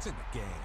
It's in the game.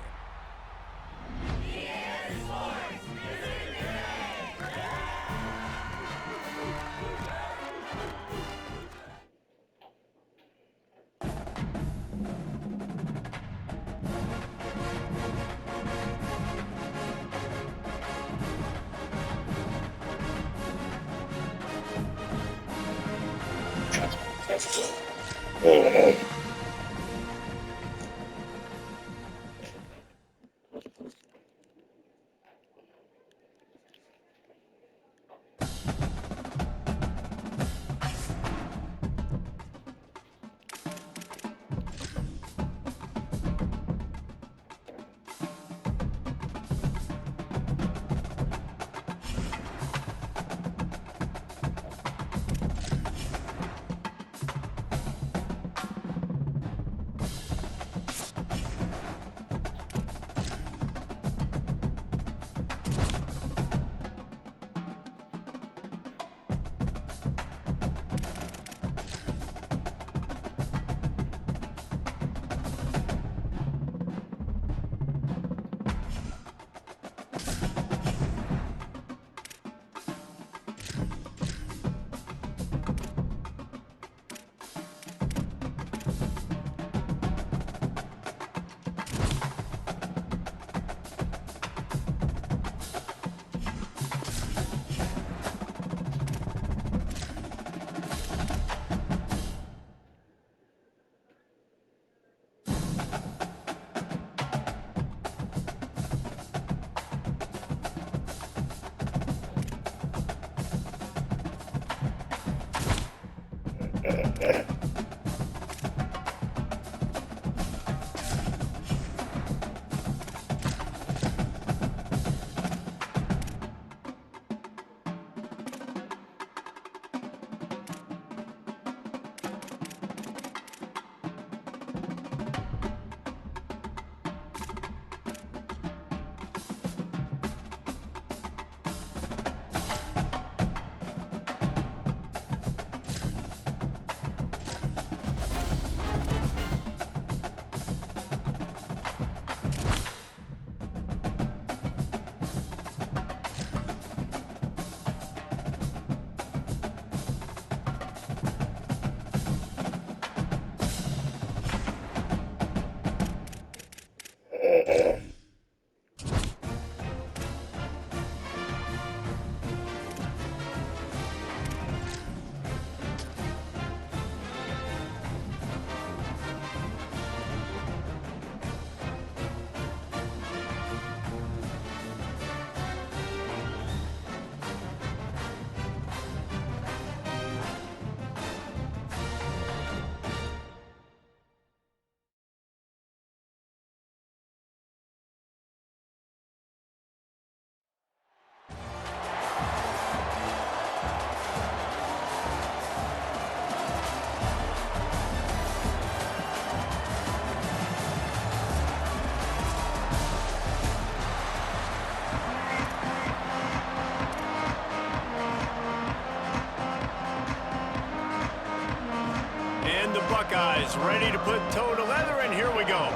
And the Buckeyes ready to put toe to leather, and here we go.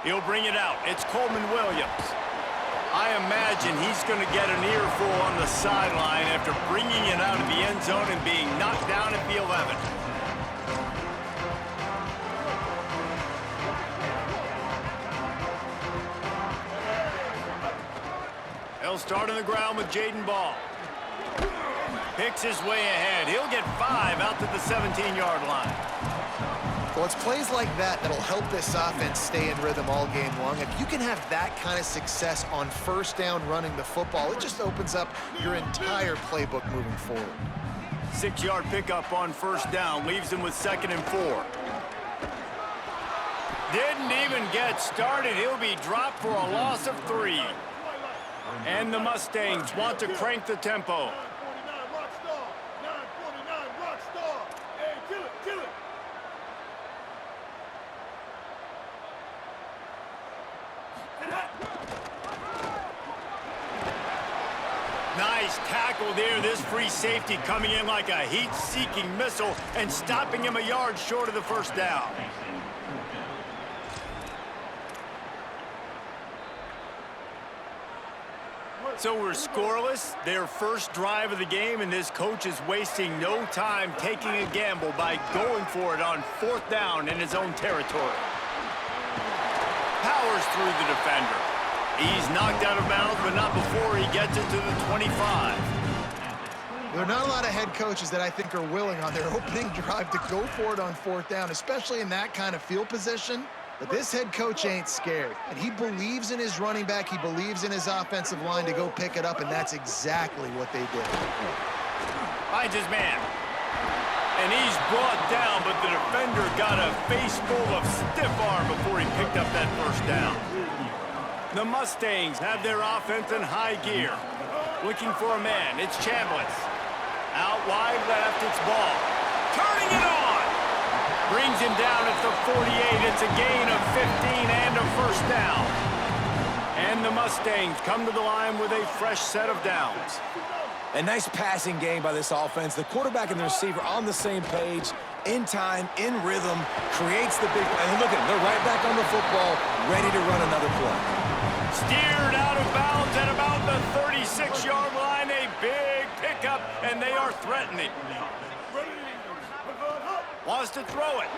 He'll bring it out. It's Coleman Williams. I imagine he's going to get an earful on the sideline after bringing it out of the end zone and being knocked down at the 11. They'll start on the ground with Jaden Ball. Picks his way ahead. He'll get 5 out to the 17-yard line. Well, it's plays like that that'll help this offense stay in rhythm all game long. If you can have that kind of success on first down running the football, it just opens up your entire playbook moving forward. 6-yard pickup on first down leaves him with 2nd and 4. Didn't even get started. He'll be dropped for a loss of 3. And the Mustangs want to crank the tempo. Nice Nice tackle there. This free safety coming in like a heat-seeking missile and stopping him a yard short of the first down. So we're scoreless, their first drive of the game, and this coach is wasting no time taking a gamble by going for it on 4th down in his own territory. Powers through the defender. He's knocked out of bounds, but not before he gets it to the 25. There are not a lot of head coaches that I think are willing on their opening drive to go for it on 4th down, especially in that kind of field position. But this head coach ain't scared, and he believes in his running back. He believes in his offensive line to go pick it up, and that's exactly what they did. Finds his man. And he's brought down, but the defender got a face full of stiff arm before he picked up that first down. The Mustangs have their offense in high gear. Looking for a man, it's Chambliss. Out wide left, it's Ball. Turning it on! Brings him down at the 48. It's a gain of 15 and a first down. And the Mustangs come to the line with a fresh set of downs. A nice passing game by this offense. The quarterback and the receiver on the same page, in time, in rhythm, creates the big... And look at them, they're right back on the football, ready to run another play. Steered out of bounds at about the 36-yard line. A big pickup, and they are threatening. Wants to throw it.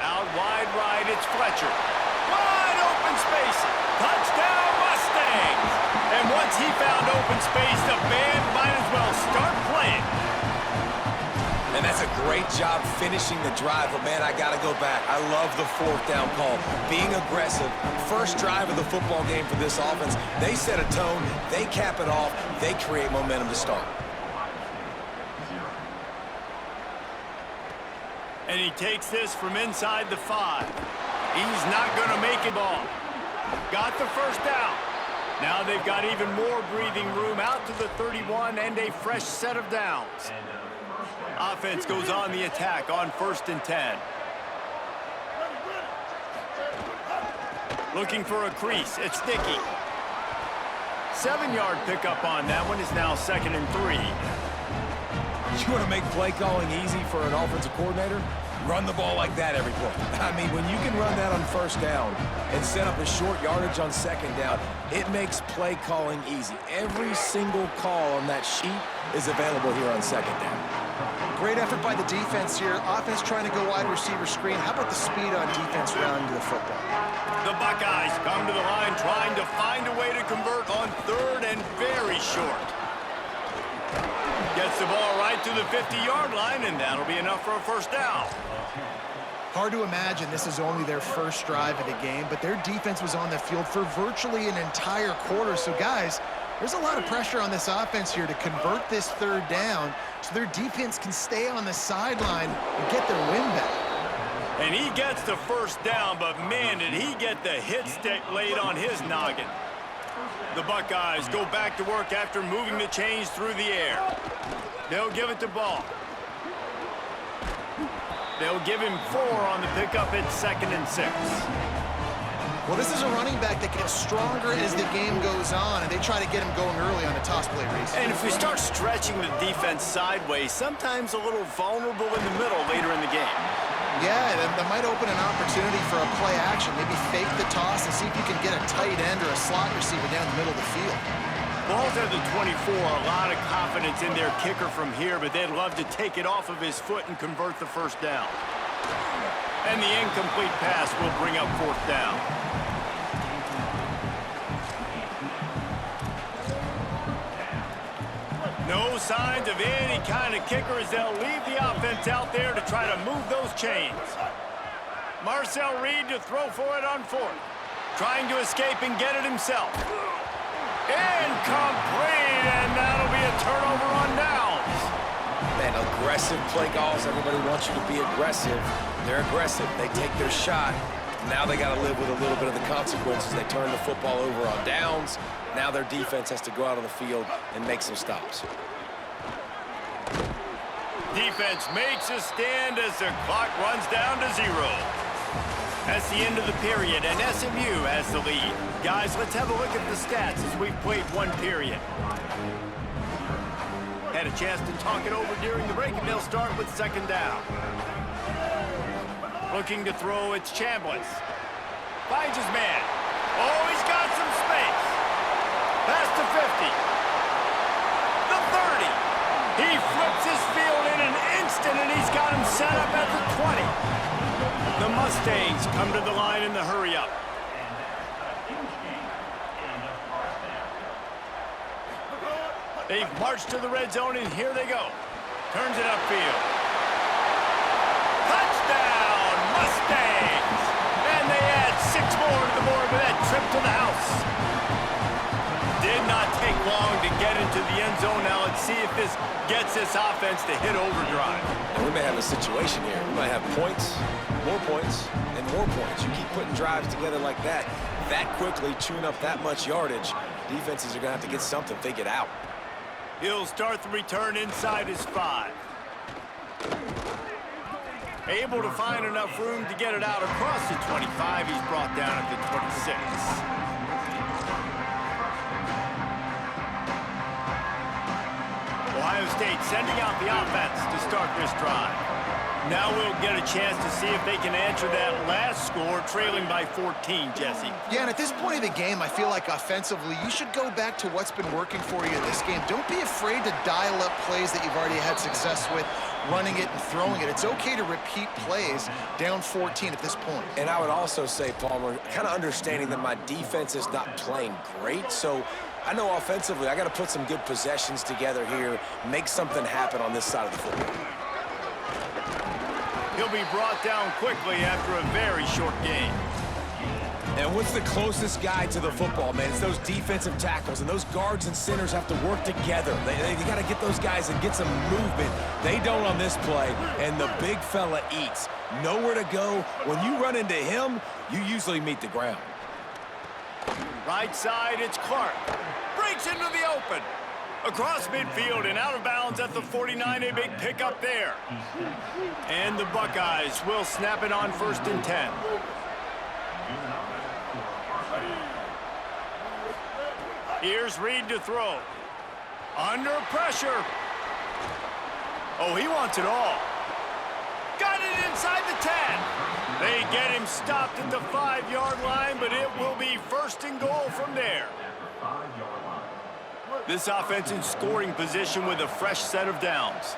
Out wide right, it's Fletcher. Wide open space. Touchdown, Mustangs. And once he found open space, the band might as well start playing. And that's a great job finishing the drive. But, man, I got to go back. I love the 4th down call. Being aggressive. First drive of the football game for this offense. They set a tone. They cap it off. They create momentum to start. And he takes this from inside the 5. He's not going to make it ball. Got the first down. Now they've got even more breathing room out to the 31 and a fresh set of downs. Offense goes on the attack on 1st and 10. Looking for a crease. It's Dickey. 7-yard pickup on that one is now 2nd and 3. You want to make play calling easy for an offensive coordinator? Run the ball like that every play. I mean, when you can run that on 1st down and set up a short yardage on 2nd down, it makes play calling easy. Every single call on that sheet is available here on 2nd down. Great effort by the defense here. Offense trying to go wide receiver screen. How about the speed on defense rounding to the football? The Buckeyes come to the line trying to find a way to convert on 3rd and very short. Gets the ball right to the 50-yard line, and that'll be enough for a first down. Hard to imagine this is only their first drive of the game, but their defense was on the field for virtually an entire quarter. So, guys, there's a lot of pressure on this offense here to convert this 3rd down so their defense can stay on the sideline and get their win back. And he gets the first down, but, man, did he get the hit stick laid on his noggin. The Buckeyes go back to work after moving the chains through the air. They'll give it to Ball. They'll give him 4 on the pickup at 2nd and 6. Well, this is a running back that gets stronger as the game goes on, and they try to get him going early on the toss play, Reese. And if we start stretching the defense sideways, sometimes a little vulnerable in the middle later in the game. Yeah, that might open an opportunity for a play action. Maybe fake the toss and see if you can get a tight end or a slot receiver down the middle of the field. Balls at the 24, a lot of confidence in their kicker from here, but they'd love to take it off of his foot and convert the first down. And the incomplete pass will bring up 4th down. No signs of any kind of kicker as they'll leave the offense out there to try to move those chains. Marcel Reed to throw for it on 4th. Trying to escape and get it himself. Incomplete, and that'll be a turnover on downs. Man, aggressive play calls. Everybody wants you to be aggressive. They're aggressive. They take their shot. Now they got to live with a little bit of the consequences. They turn the football over on downs. Now their defense has to go out on the field and make some stops. Defense makes a stand as the clock runs down to 0. That's the end of the period, and SMU has the lead. Guys, let's have a look at the stats as we've played one period. Had a chance to talk it over during the break, and they'll start with second down. Looking to throw, it's Chambliss. Finds his man. Oh, he's got some space. Pass to 50. The 30. He flips his field in an instant, and he's got him set up at the 20. The Mustangs come to the line in the hurry-up. They've marched to the red zone, and here they go. Turns it upfield. Touchdown, Mustangs! And they add 6 more to the board with that trip to the house. Did not take long to get into the end zone. Now let's see if this gets this offense to hit overdrive. And we may have a situation here. We might have points, and more points. You keep putting drives together like that quickly, chewing up that much yardage, defenses are going to have to get something figured out. He'll start the return inside his 5. Able to find enough room to get it out across the 25. He's brought down at the 26. Ohio State sending out the offense to start this drive. Now we'll get a chance to see if they can answer that last score, trailing by 14, Jesse. Yeah, and at this point of the game, I feel like offensively, you should go back to what's been working for you in this game. Don't be afraid to dial up plays that you've already had success with, running it and throwing it. It's okay to repeat plays down 14 at this point. And I would also say, Palmer, kind of understanding that my defense is not playing great, so I know offensively I got to put some good possessions together here, make something happen on this side of the football. He'll be brought down quickly after a very short game. And what's the closest guy to the football, man? It's those defensive tackles, and those guards and centers have to work together. They got to get those guys and get some movement. They don't on this play, and the big fella eats. Nowhere to go. When you run into him, you usually meet the ground. Right side, it's Clark. Breaks into the open. Across midfield and out of bounds at the 49, a big pickup there. And the Buckeyes will snap it on 1st and 10. Here's Reed to throw. Under pressure. Oh, he wants it all. Got it inside the 10. They get him stopped at the 5-yard line, but it will be 1st and goal from there. This offense in scoring position with a fresh set of downs.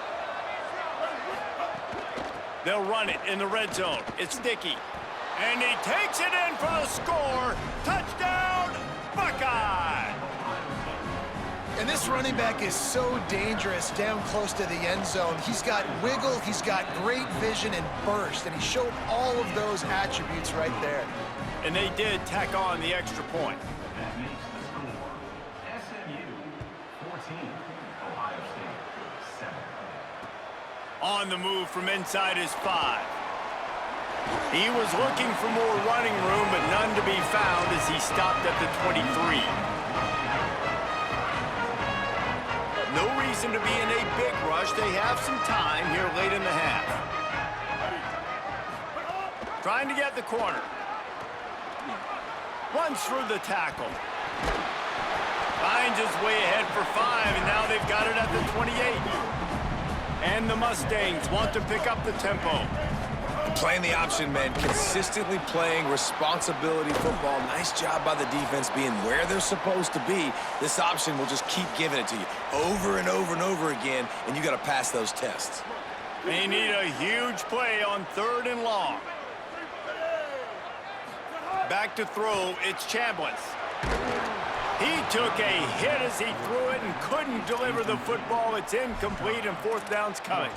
They'll run it in the red zone. It's Dickey. And he takes it in for the score. Touchdown, Buckeye! And this running back is so dangerous down close to the end zone. He's got wiggle, he's got great vision and burst, and he showed all of those attributes right there. And they did tack on the extra point. On the move from inside his 5. He was looking for more running room, but none to be found as he stopped at the 23. No reason to be in a big rush. They have some time here late in the half. Trying to get the corner. Runs through the tackle. Finds his way ahead for 5, and now they've got it at the 28. And the Mustangs want to pick up the tempo. Playing the option, man, consistently playing responsibility football. Nice job by the defense being where they're supposed to be. This option will just keep giving it to you over and over and over again, and you got to pass those tests. They need a huge play on 3rd and long. Back to throw, it's Chambliss. He took a hit as he threw it and couldn't deliver the football. It's incomplete, and 4th down's coming.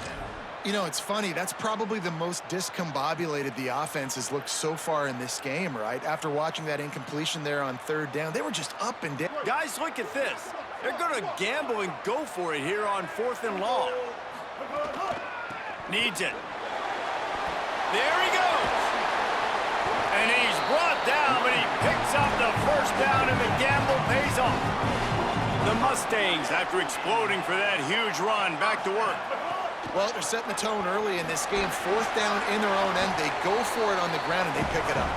You know, it's funny. That's probably the most discombobulated the offense has looked so far in this game, right? After watching that incompletion there on 3rd down, they were just up and down. Guys, look at this. They're going to gamble and go for it here on 4th and long. Needs it. There he goes. And he's brought down, but he picks up the 1st down, and the gamble pays off. The Mustangs, after exploding for that huge run, back to work. Well, they're setting the tone early in this game. Fourth down in their own end. They go for it on the ground, and they pick it up.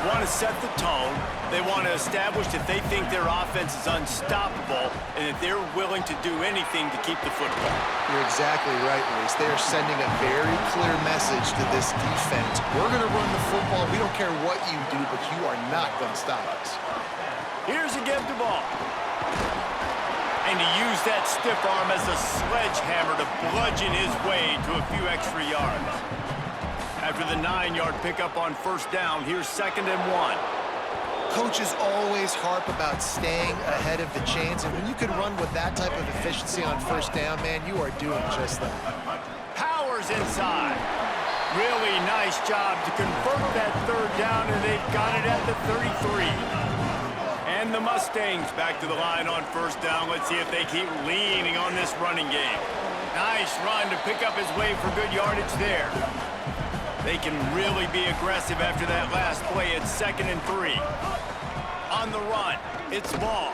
Want to set the tone. They want to establish that they think their offense is unstoppable and that they're willing to do anything to keep the football. You're exactly right, Luis. They are sending a very clear message to this defense. We're going to run the football. We don't care what you do, but you are not going to stop us. Here's a give the ball. And to use that stiff arm as a sledgehammer to bludgeon his way to a few extra yards. After the 9-yard pickup on first down, here's 2nd and 1. Coaches always harp about staying ahead of the chains, and when you can run with that type of efficiency on first down, man, you are doing just that. Powers inside. Really nice job to convert that 3rd down, and they've got it at the 33. And the Mustangs back to the line on first down. Let's see if they keep leaning on this running game. Nice run to pick up his way for good yardage there. They can really be aggressive after that last play. It's 2nd and 3. On the run, it's Ball.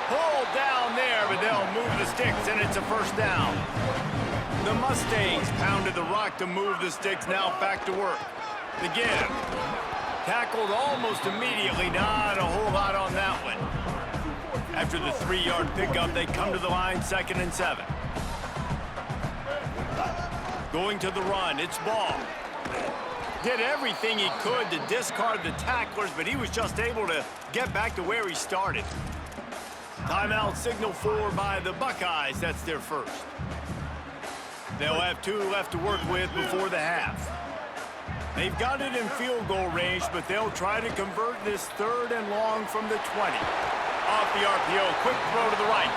Pulled down there, but they'll move the sticks, and it's a first down. The Mustangs pounded the rock to move the sticks. Now back to work. The give. Tackled almost immediately. Not a whole lot on that one. After the 3-yard pickup, they come to the line, 2nd and 7. Going to the run, it's Ball. Did everything he could to discard the tacklers, but he was just able to get back to where he started. Timeout signal for by the Buckeyes. That's their first. They'll have 2 left to work with before the half. They've got it in field goal range, but they'll try to convert this 3rd and long from the 20. Off the RPO, quick throw to the right.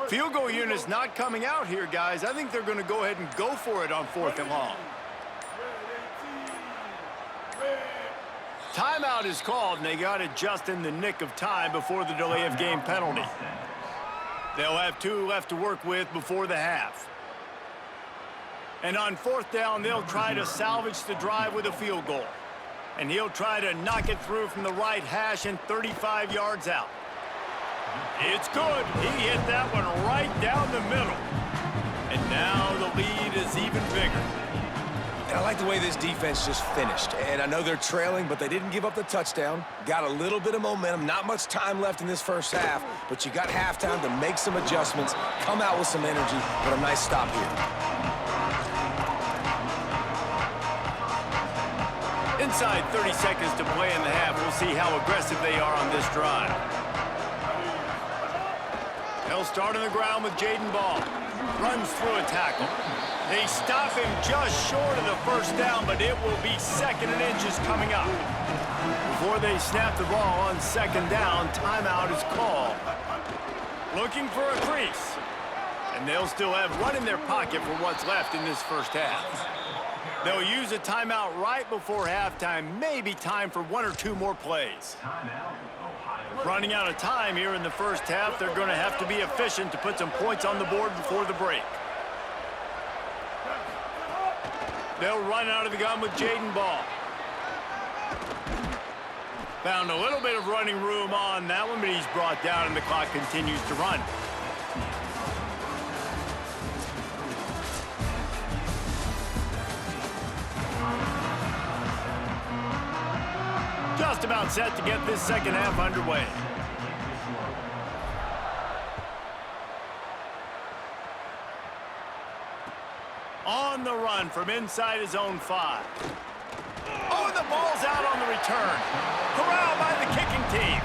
Field goal unit's not coming out here, guys. I think they're going to go ahead and go for it on 4th and long. Timeout is called, and they got it just in the nick of time before the delay of game penalty. They'll have 2 left to work with before the half. And on 4th down, they'll try to salvage the drive with a field goal. And he'll try to knock it through from the right hash and 35 yards out. It's good. He hit that one right down the middle. And now the lead is even bigger. And I like the way this defense just finished. And I know they're trailing, but they didn't give up the touchdown. Got a little bit of momentum. Not much time left in this first half, but you got halftime to make some adjustments, come out with some energy, but a nice stop here. Inside 30 seconds to play in the half. We'll see how aggressive they are on this drive. They'll start on the ground with Jaden Ball. Runs through a tackle. They stop him just short of the first down, but it will be 2nd and inches coming up. Before they snap the ball on 2nd down, timeout is called. Looking for a crease. And they'll still have one in their pocket for what's left in this first half. They'll use a timeout right before halftime. Maybe time for 1 or 2 more plays. Running out of time here in the first half. They're going to have to be efficient to put some points on the board before the break. They'll run out of the gun with Jaden Ball. Found a little bit of running room on that one, but he's brought down and the clock continues to run. Just about set to get this second half underway. On the run from inside his own 5. Oh, and the ball's out on the return. Corralled by the kicking team.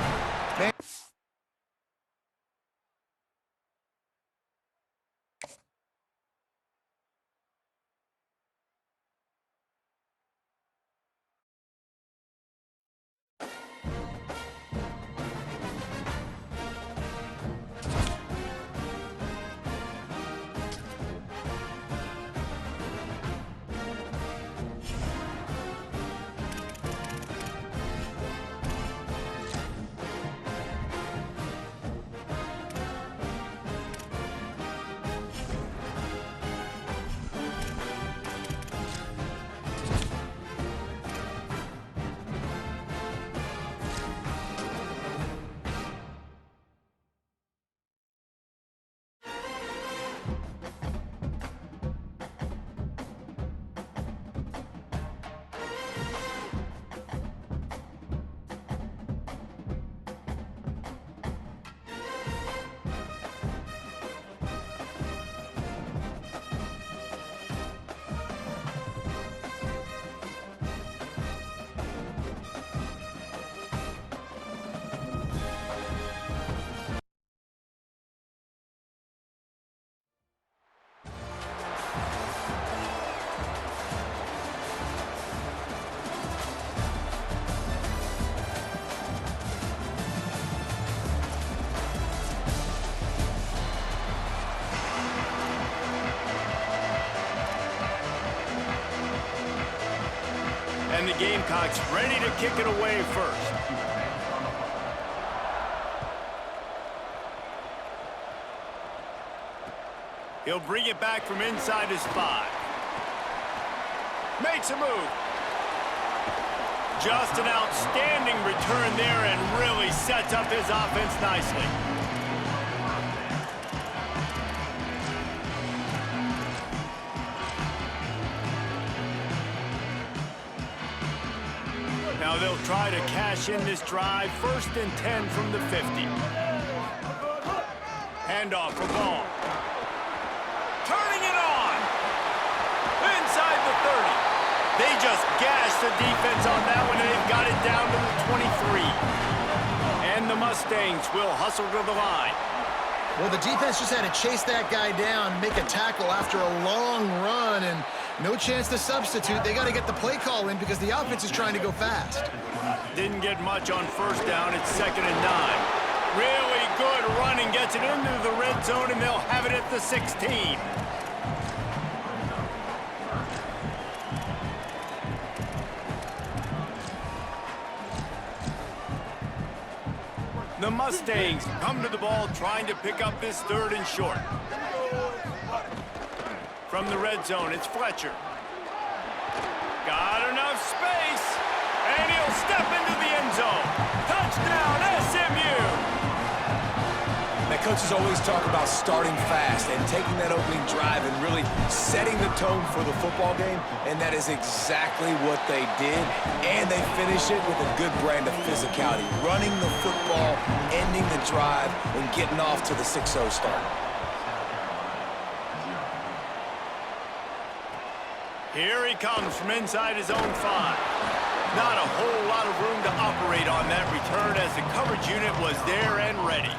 And the Gamecocks ready to kick it away first. He'll bring it back from inside his 5. Makes a move. Just an outstanding return there and really sets up his offense nicely. Now they'll try to cash in this drive. 1st and 10 from the 50. Handoff for Ball. Turning it on. Inside the 30. They just gashed the defense on that one, and they've got it down to the 23. And the Mustangs will hustle to the line. Well, the defense just had to chase that guy down, make a tackle after a long run, and no chance to substitute. They got to get the play call in because the offense is trying to go fast. Didn't get much on 1st down. It's 2nd and 9. Really good running. Gets it into the red zone, and they'll have it at the 16. The Mustangs come to the ball trying to pick up this 3rd and short. From the red zone, it's Fletcher. Got enough space, and he'll step into the end zone. Touchdown, SMU! Now, coaches always talk about starting fast and taking that opening drive and really setting the tone for the football game, and that is exactly what they did, and they finish it with a good brand of physicality, running the football, ending the drive, and getting off to the 6-0 start. Here he comes from inside his own 5. Not a whole lot of room to operate on that return as the coverage unit was there and ready.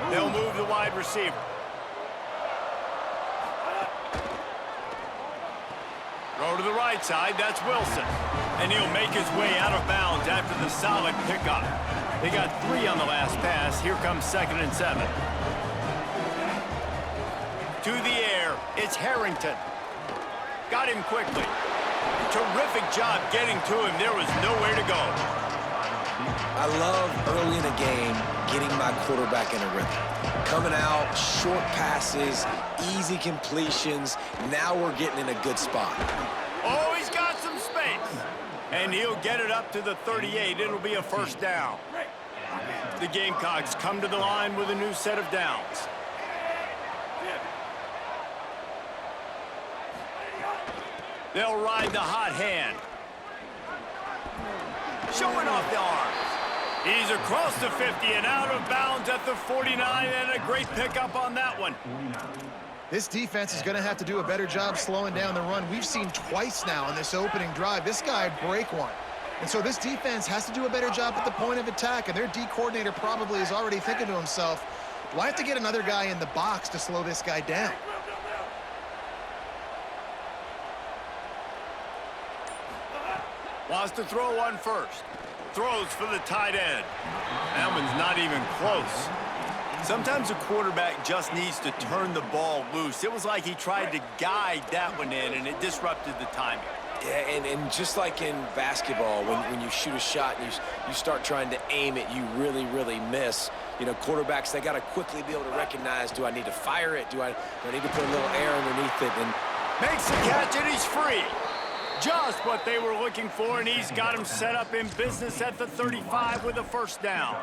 They'll move the wide receiver. Throw to the right side, that's Wilson. And he'll make his way out of bounds after the solid pickup. They got 3 on the last pass. Here comes 2nd and 7. To the air, it's Harrington. Got him quickly. Terrific job getting to him. There was nowhere to go. I love early in a game getting my quarterback in a rhythm. Coming out, short passes, easy completions. Now we're getting in a good spot. Oh, he's got some space. And he'll get it up to the 38. It'll be a 1st down. The Gamecocks come to the line with a new set of downs. They'll ride the hot hand. Showing off the arms. He's across the 50 and out of bounds at the 49, and a great pickup on that one. This defense is going to have to do a better job slowing down the run. We've seen twice now in this opening drive. This guy break one. And so this defense has to do a better job at the point of attack, and their D coordinator probably is already thinking to himself, do I have to get another guy in the box to slow this guy down? Wants to throw one first. Throws for the tight end. That one's not even close. Sometimes a quarterback just needs to turn the ball loose. It was like he tried to guide that one in, and it disrupted the timing. Yeah, and just like in basketball, when you shoot a shot and you start trying to aim it, you really, really miss. You know, quarterbacks, they got to quickly be able to recognize, do I need to fire it? Do I need to put a little air underneath it? And makes the catch, and he's free. Just what they were looking for, and he's got him set up in business at the 35 with a 1st down.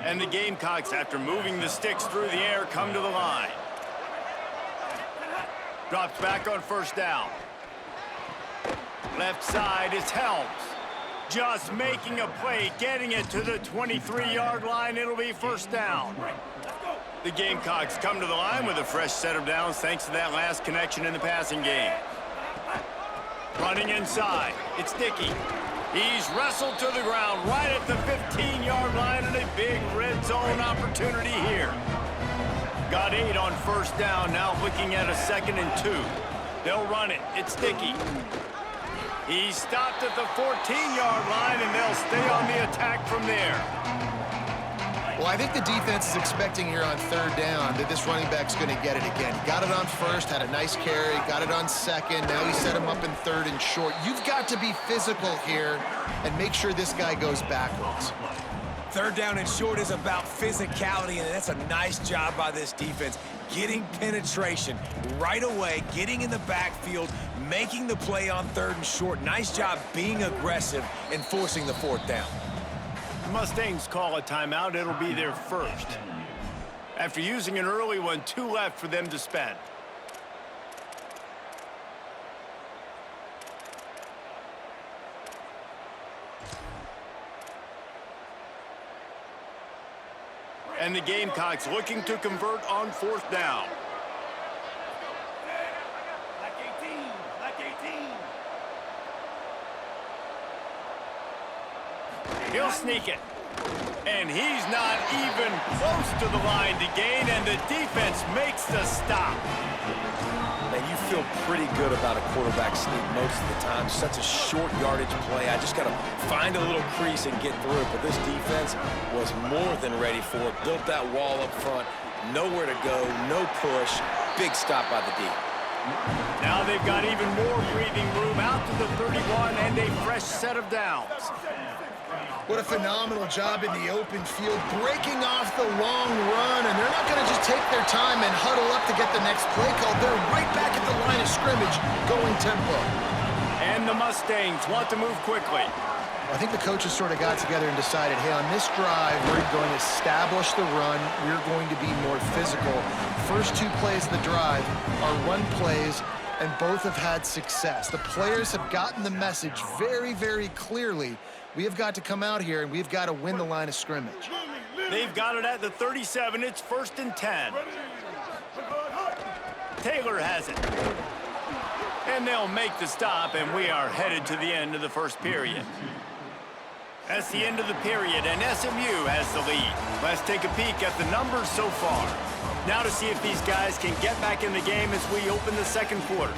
And the Gamecocks, after moving the sticks through the air, come to the line. Drops back on 1st down. Left side is Helms. Just making a play, getting it to the 23-yard line. It'll be 1st down. The Gamecocks come to the line with a fresh set of downs thanks to that last connection in the passing game. Running inside, it's Dickey. He's wrestled to the ground right at the 15-yard line, and a big red zone opportunity here. Got 8 on 1st down, now looking at a 2nd and 2. They'll run it, it's Dickey. He's stopped at the 14-yard line, and they'll stay on the attack from there. Well, I think the defense is expecting here on third down that this running back's going to get it again. He got it on first, had a nice carry, got it on second. Now he set him up in third and short. You've got to be physical here and make sure this guy goes backwards. Third down and short is about physicality, and that's a nice job by this defense. Getting penetration right away, getting in the backfield, making the play on third and short. Nice job being aggressive and forcing the fourth down. The Mustangs call a timeout. It'll be their first. After using an early one, 2 left for them to spend. And the Gamecocks looking to convert on fourth down. He'll sneak it. And he's not even close to the line to gain, and the defense makes the stop. Man, you feel pretty good about a quarterback sneak most of the time. Such a short yardage play. I just got to find a little crease and get through it. But this defense was more than ready for it. Built that wall up front. Nowhere to go, no push. Big stop by the D. Now they've got even more breathing room out to the 31 and a fresh set of downs. What a phenomenal job in the open field, breaking off the long run, and they're not going to just take their time and huddle up to get the next play call. They're right back at the line of scrimmage, going tempo. And the Mustangs want to move quickly. I think the coaches sort of got together and decided, hey, on this drive, we're going to establish the run. We're going to be more physical. First 2 plays of the drive are run plays, and both have had success. The players have gotten the message very, very clearly. We have got to come out here, and we've got to win the line of scrimmage. They've got it at the 37. It's 1st and 10. Taylor has it. And they'll make the stop, and we are headed to the end of the first period. That's the end of the period, and SMU has the lead. Let's take a peek at the numbers so far. Now to see if these guys can get back in the game as we open the second quarter.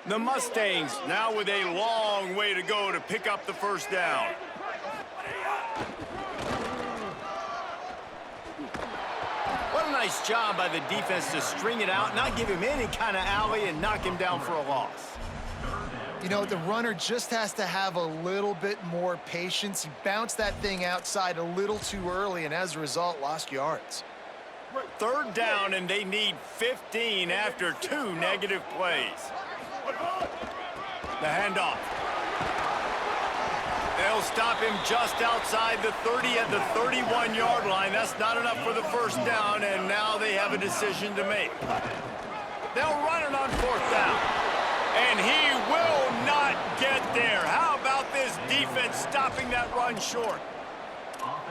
The Mustangs now with a long way to go to pick up the first down. What a nice job by the defense to string it out, not give him any kind of alley, and knock him down for a loss. You know, the runner just has to have a little bit more patience. He bounced that thing outside a little too early, and as a result, lost yards. Third down, and they need 15 after 2 negative plays. The handoff. They'll stop him just outside the 30 at the 31-yard line. That's not enough for the first down, and now they have a decision to make. They'll run it on fourth down. And he will not get there. How about this defense stopping that run short?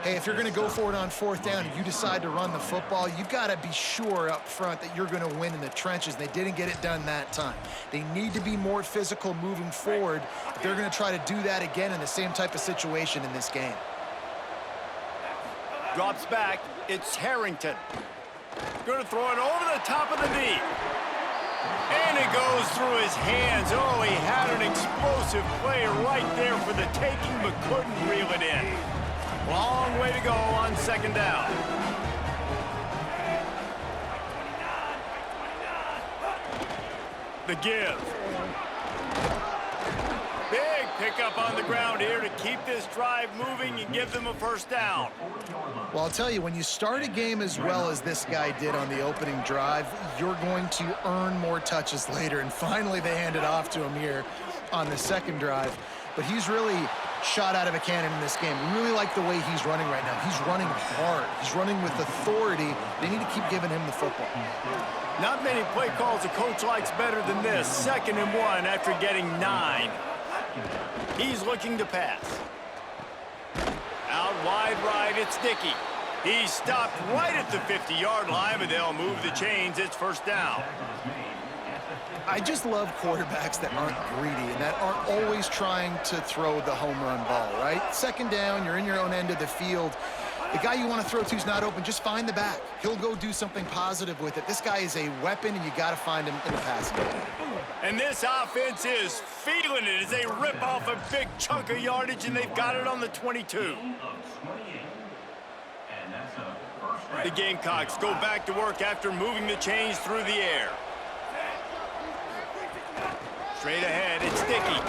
Hey, if you're going to go for it on fourth down and you decide to run the football, you've got to be sure up front that you're going to win in the trenches. They didn't get it done that time. They need to be more physical moving forward. They're going to try to do that again in the same type of situation in this game. Drops back. It's Harrington. Going to throw it over the top of the knee. And it goes through his hands. Oh, he had an explosive play right there for the taking, but couldn't reel it in. Long way to go on second down. The give. Big pickup on the ground here to keep this drive moving and give them a first down. Well, I'll tell you, when you start a game as well as this guy did on the opening drive, you're going to earn more touches later. And finally, they hand it off to him here on the second drive. But he's really shot out of a cannon in this game. We really like the way he's running right now. He's running hard. He's running with authority. They need to keep giving him the football. Not many play calls a coach likes better than this. 2nd and 1 after getting 9. He's looking to pass. Out wide right, it's Dickey. He stopped right at the 50-yard line, but they'll move the chains. It's first down. I just love quarterbacks that aren't greedy and that aren't always trying to throw the home run ball, right? Second down, you're in your own end of the field. The guy you want to throw to is not open. Just find the back. He'll go do something positive with it. This guy is a weapon, and you got to find him in the passing game. And this offense is feeling it as they rip off a big chunk of yardage, and they've got it on the 22. The Gamecocks go back to work after moving the chains through the air. Straight ahead, it's Dickey.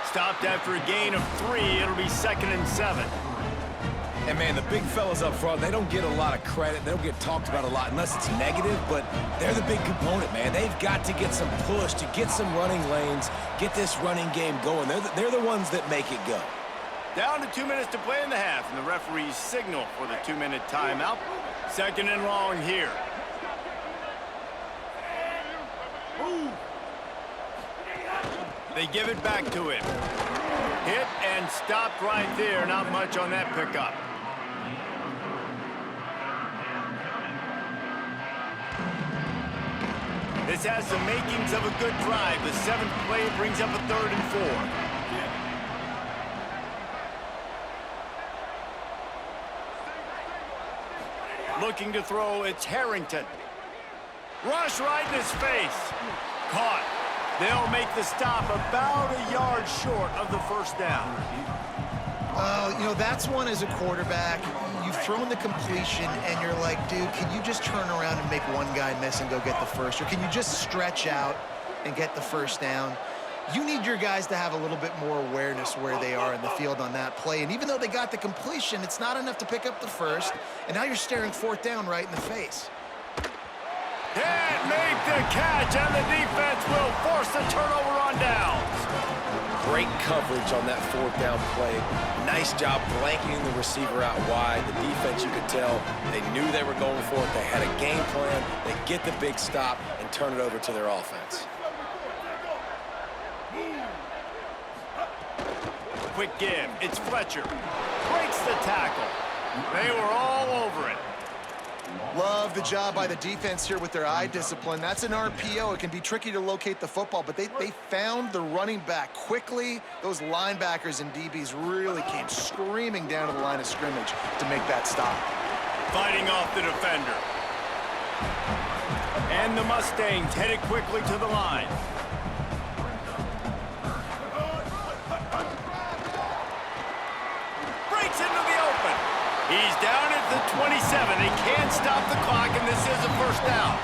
Stopped after a gain of 3. It'll be 2nd and 7. And, man, the big fellas up front, they don't get a lot of credit. They don't get talked about a lot unless it's negative, but they're the big component, man. They've got to get some push, to get some running lanes, get this running game going. They're the ones that make it go. Down to 2 minutes to play in the half, and the referees signal for the 2-minute timeout. 2nd and long here. They give it back to him. Hit and stopped right there. Not much on that pickup. This has the makings of a good drive. The 7th play brings up a 3rd and 4. Looking to throw, it's Harrington. Rush right in his face. Caught. They'll make the stop about a yard short of the 1st down. You know, that's one as a quarterback. You've thrown the completion, and you're like, dude, can you just turn around and make one guy miss and go get the first? Or can you just stretch out and get the 1st down? You need your guys to have a little bit more awareness where they are in the field on that play. And even though they got the completion, it's not enough to pick up the 1st. And now you're staring 4th down right in the face. Can't make the catch, and the defense will force the turnover on downs. Great coverage on that 4th down play. Nice job blanketing the receiver out wide. The defense, you could tell, they knew they were going for it. They had a game plan. They get the big stop and turn it over to their offense. Quick give. It's Fletcher. Breaks the tackle. They were all over it. Love the job by the defense here with their eye discipline. That's an RPO. It can be tricky to locate the football, but they found the running back quickly. Those linebackers and DBs really came screaming down to the line of scrimmage to make that stop. Fighting off the defender. And the Mustangs headed quickly to the line. Breaks into the open. He's down at the 27. They can't stop the clock, and this is a 1st down.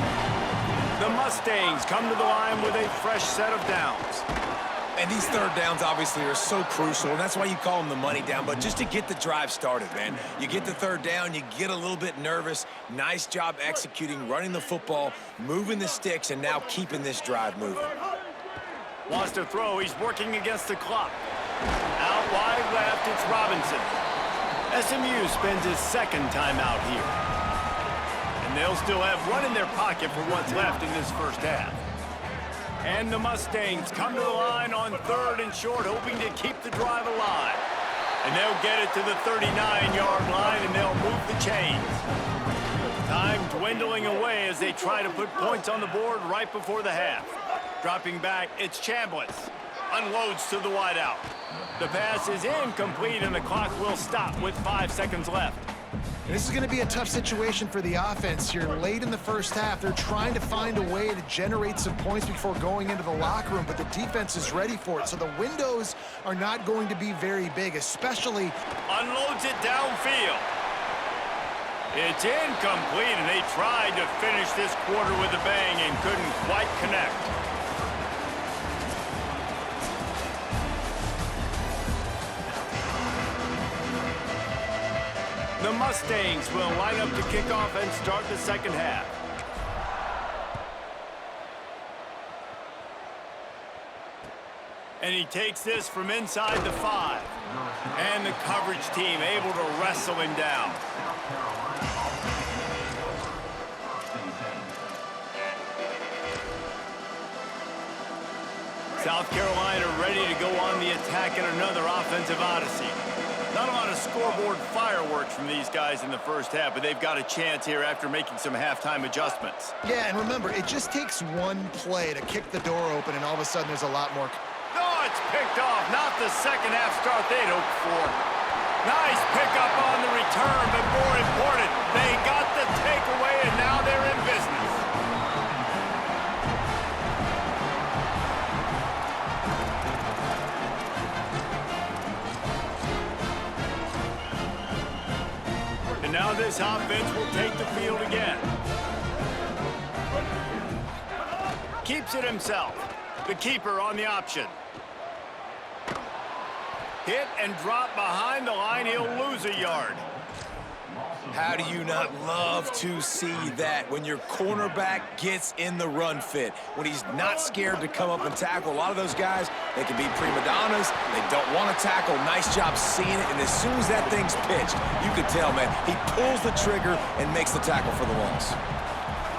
The Mustangs come to the line with a fresh set of downs. And these 3rd downs obviously are so crucial, and that's why you call them the money down. But just to get the drive started, man, you get the 3rd down, you get a little bit nervous. Nice job executing, running the football, moving the sticks, and now keeping this drive moving. Wants to throw. He's working against the clock. Out wide left, it's Robinson. SMU spends his 2nd timeout here. And they'll still have one in their pocket for what's left in this 1st half. And the Mustangs come to the line on 3rd and short, hoping to keep the drive alive. And they'll get it to the 39-yard line, and they'll move the chains. Time dwindling away as they try to put points on the board right before the half. Dropping back, it's Chambliss. Unloads to the wideout. The pass is incomplete, and the clock will stop with 5 seconds left. This is going to be a tough situation for the offense here. Late in the 1st half, they're trying to find a way to generate some points before going into the locker room, but the defense is ready for it. So the windows are not going to be very big, especially... Unloads it downfield. It's incomplete, and they tried to finish this quarter with a bang and couldn't quite connect. The Mustangs will line up to kick off and start the 2nd half. And he takes this from inside the 5. And the coverage team able to wrestle him down. South Carolina ready to go on the attack in another offensive odyssey. The Not a lot of scoreboard fireworks from these guys in the first half, but they've got a chance here after making some halftime adjustments. Yeah, and remember, it just takes one play to kick the door open, and all of a sudden there's a lot more. Oh, it's picked off. Not the second half start they'd hoped for. Nice pickup on the return, but more important, they got the takeaway, and now they're in business. And now this offense will take the field again. Keeps it himself. The keeper on the option. Hit and drop behind the line. He'll lose a yard. How do you not love to see that when your cornerback gets in the run fit, when he's not scared to come up and tackle? A lot of those guys, they can be prima donnas. They don't want to tackle. Nice job seeing it. And as soon as that thing's pitched, you can tell, man, he pulls the trigger and makes the tackle for the loss.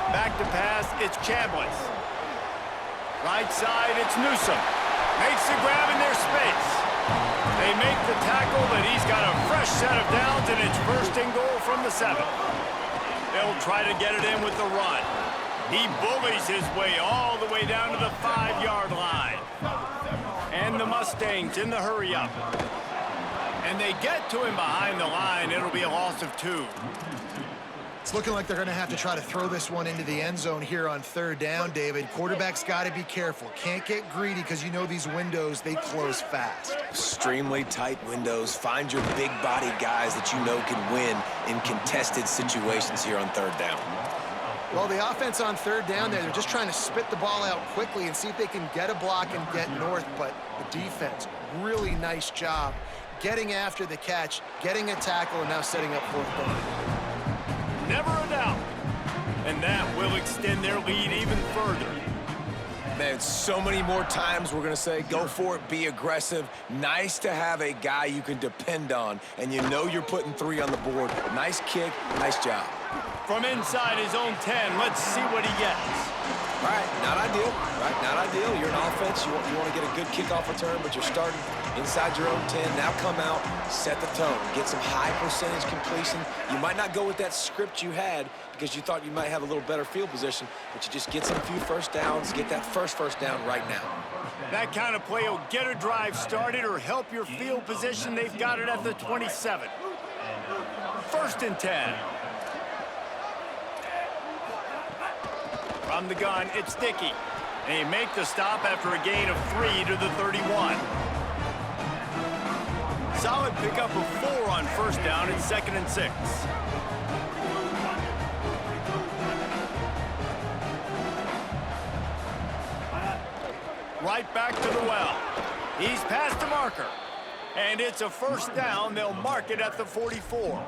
Back to pass, it's Chambliss. Right side, it's Newsome. Makes the grab in their space. They make the tackle, but he's got a fresh set of downs, and it's first and goal from the 7. They'll try to get it in with the run. He bullies his way all the way down to the 5-yard line. And the Mustangs in the hurry-up. And they get to him behind the line. It'll be a loss of 2. It's looking like they're going to have to try to throw this one into the end zone here on 3rd down, David. Quarterback's got to be careful. Can't get greedy because you know these windows, they close fast. Extremely tight windows. Find your big body guys that you know can win in contested situations here on 3rd down. Well, the offense on 3rd down there, they're just trying to spit the ball out quickly and see if they can get a block and get north. But the defense, really nice job getting after the catch, getting a tackle, and now setting up 4th down. Never a doubt. And that will extend their lead even further. Man, so many more times we're going to say, go for it, be aggressive. Nice to have a guy you can depend on, and you know you're putting 3 on the board. Nice kick, nice job. From inside his own 10, let's see what he gets. All right, not ideal, right? Not ideal. You're an offense. You want to get a good kickoff return, but you're starting inside your own 10. Now come out, set the tone, get some high percentage completion. You might not go with that script you had because you thought you might have a little better field position, but you just get some few first downs, get that first down right now. That kind of play will get a drive started or help your field position. They've got it at the 27. 1st and 10. From the gun, it's Dickey. And he make the stop after a gain of 3 to the 31. Solid pickup of 4 on 1st down and 2nd and 6. Right back to the well. He's past the marker. And it's a 1st down. They'll mark it at the 44.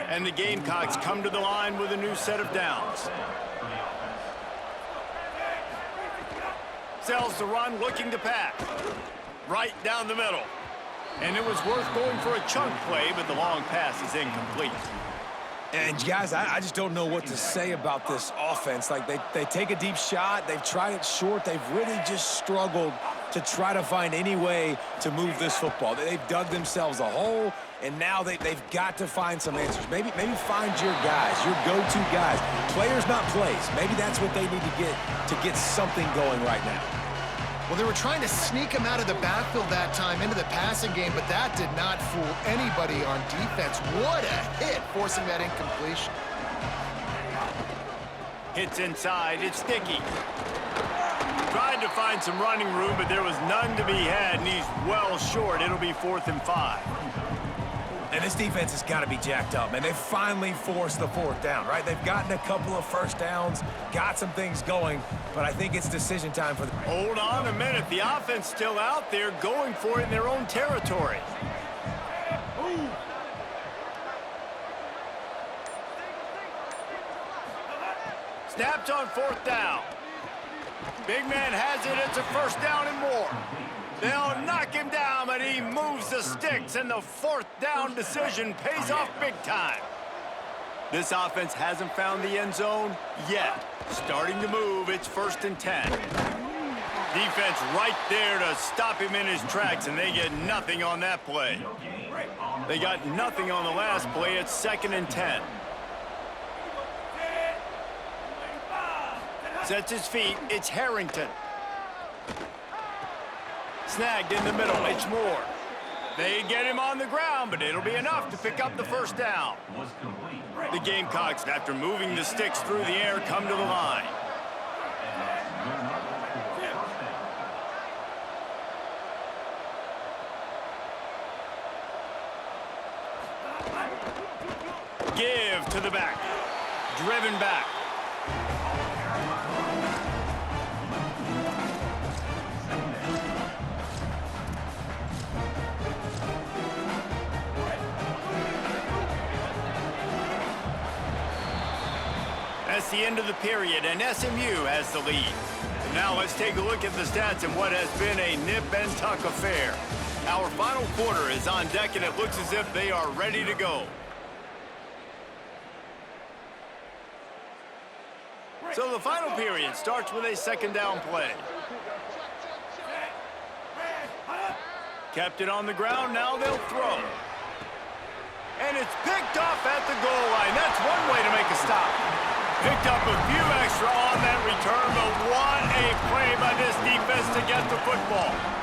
And the Gamecocks come to the line with a new set of downs. Sells the run, looking to pass. Right down the middle. And it was worth going for a chunk play, but the long pass is incomplete. And guys, I just don't know what to say about this offense. Like they take a deep shot, they've tried it short, they've really just struggled to try to find any way to move this football. They've dug themselves a hole, and now they've got to find some answers. Maybe find your guys, your go-to guys. Players, not plays. Maybe that's what they need to get something going right now. Well, they were trying to sneak him out of the backfield that time into the passing game, but that did not fool anybody on defense. What a hit, forcing that incompletion. Hits inside, it's Dickey. Tried to find some running room, but there was none to be had, and he's well short. It'll be 4th and 5. And this defense has got to be jacked up, man. They finally forced the 4th down, right? They've gotten a couple of 1st downs, got some things going, but I think it's decision time for them. Hold on a minute. The offense still out there going for it in their own territory. Ooh. Snaps on 4th down. Big man has it. It's a 1st down and more. They'll knock him down, but he moves the sticks, and the 4th down decision pays off big time. This offense hasn't found the end zone yet. Starting to move, it's 1st and 10. Defense right there to stop him in his tracks, and they get nothing on that play. They got nothing on the last play. It's 2nd and 10. Sets his feet. It's Harrington. Snagged in the middle. It's Moore. They get him on the ground, but it'll be enough to pick up the first down. The Gamecocks, after moving the sticks through the air, come to the line. Give to the back. Driven back. That's the end of the period, and SMU has the lead. Now let's take a look at the stats in what has been a nip-and-tuck affair. Our final quarter is on deck, and it looks as if they are ready to go. So the final period starts with a 2nd down play. Kept it on the ground, now they'll throw. And it's picked off at the goal line. That's one way to make a stop. Picked up a few extra on that return, but what a play by this defense to get the football.